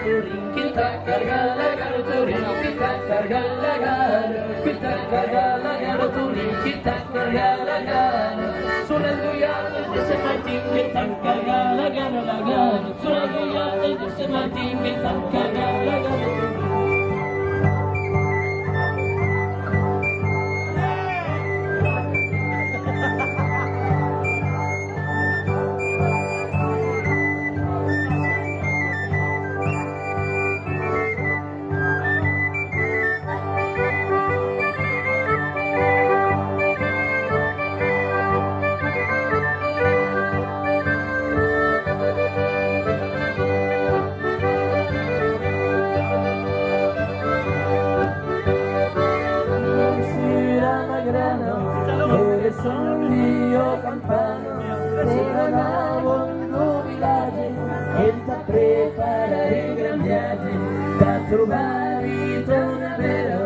garoturin, kita cargala garoturin, kita cargala garo, kita cargala garoturin, kita cargala garo. Sulle goiate di Semartin, kita cargala garo, sulle goiate di Semartin, kita cargala garo. Sono io campano, se non amo un villaggio, e ti prepara i gran viaggi, da trovare una vera,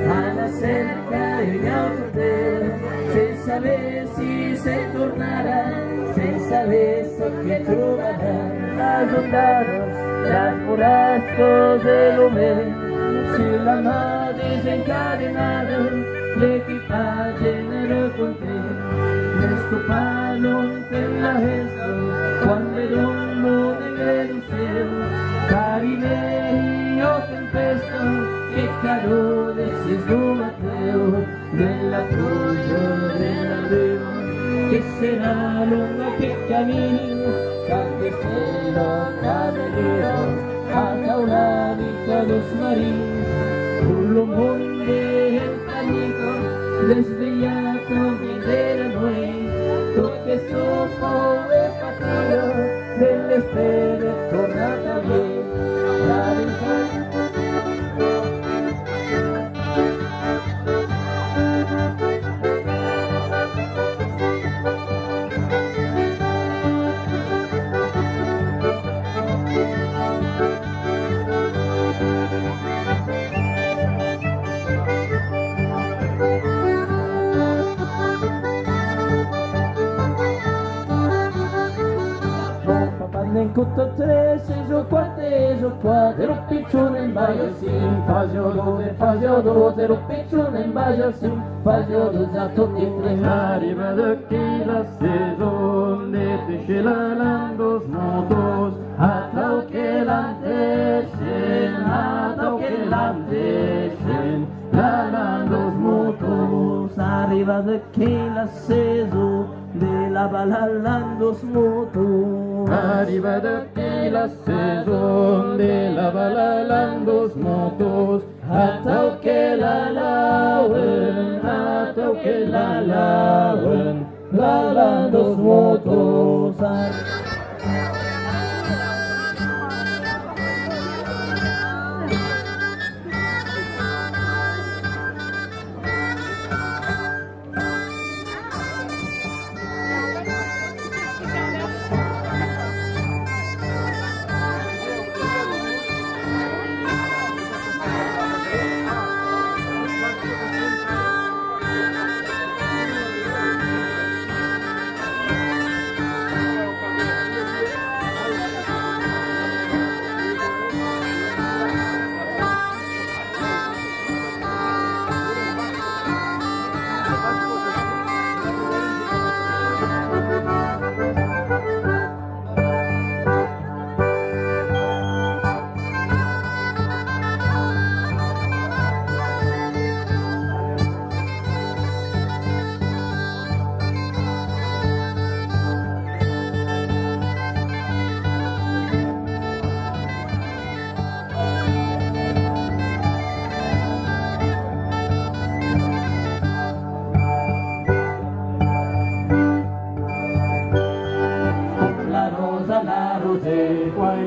alla cerca in autotero, senza avessi se tornarà, senza avessi che troverà, las ondadas, las burrascos del hombre, si la mar desencadenada, l'equipaggio nero con te, questo palo per la resto, quando è l'uomo del cielo, cari miei, io tempesto, che calore si sgumateo, della pioggia, dell'albero, che sarà lunga che cammino, cambia cielo, caballero, hasta una vita dos marins, puro monte el cañito, desviato viene noi, tutto questo povero fattino, delle spere tornata via, la verità. In cotto tre, seso quattro, ero piccione in baio sim, fazio due, ero piccione in baio sim, fazio due, già tutti e tre. Arriva da chi la stagione, pesce la landos motos, atau che l'antesen, la landos motos. Arriva da chi la stagione, de la balallando motos. Arriva da chi la stagione, de la balallando motos, atau che la lauen, la landos motos.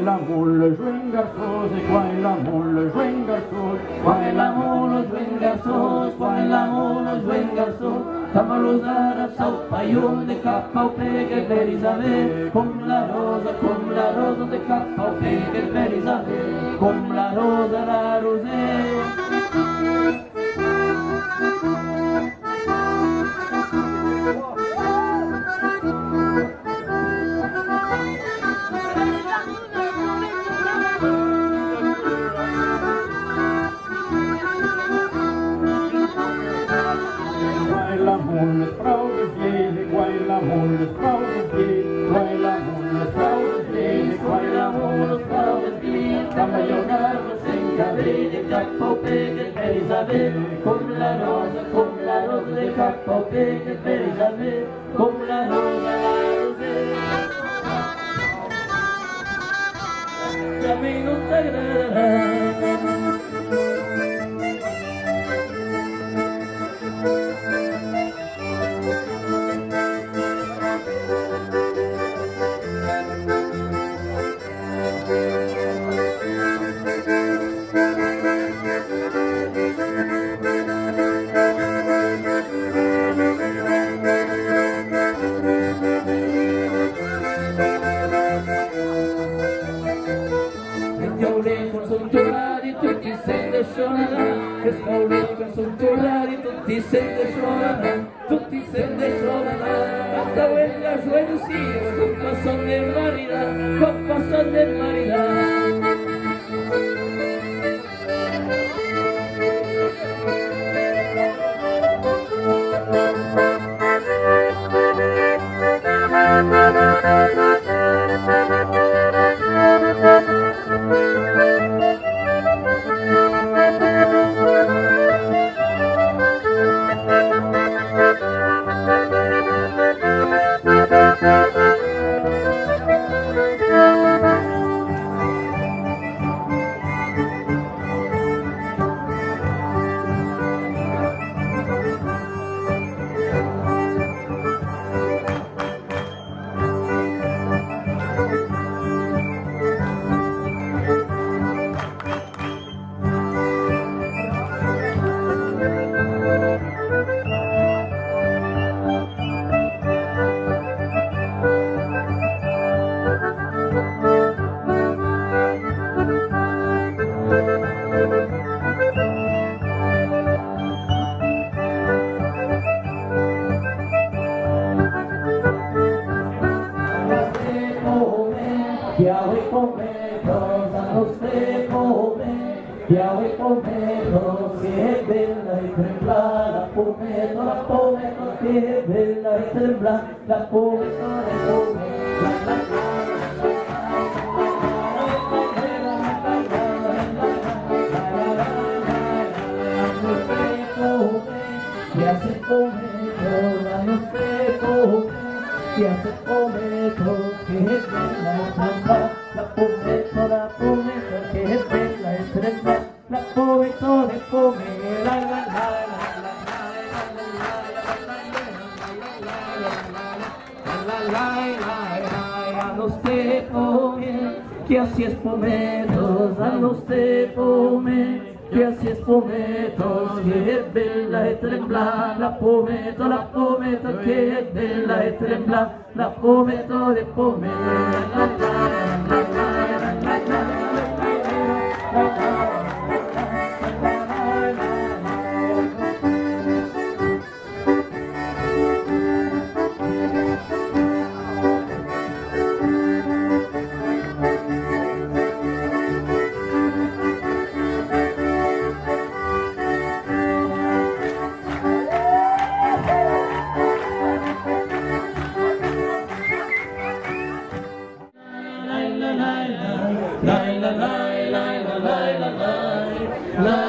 la mule schwingersose, quai la mule schwingersose, quai la mule schwingersose, quai la mule schwingersose. Tamalos árabes ao paiol de capa ao pegue per Isabel, com la rosa de capa ao pegue per Isabel, com la rosée. campaionarnos en cabello, Capopeque per Isabel, con la rosa de Capopeque per Isabel, con la rosa a mí no te agradará. Tutti se ne suonano, hasta quella suecia, con paso de maridad. Piave pometo, che bella e trembla, la pometo, che bella e trembla, la pometo, che hace pometo, la no sé come, che hace pometo, che bella e trembla, la pometo, che bella e trembla. La pometo de come, la la la a los tepome, que así es pometos, a los tepome, que así es pometos, que es bella e trembla, la pometo, que es bella e trembla, la pometo de pome, la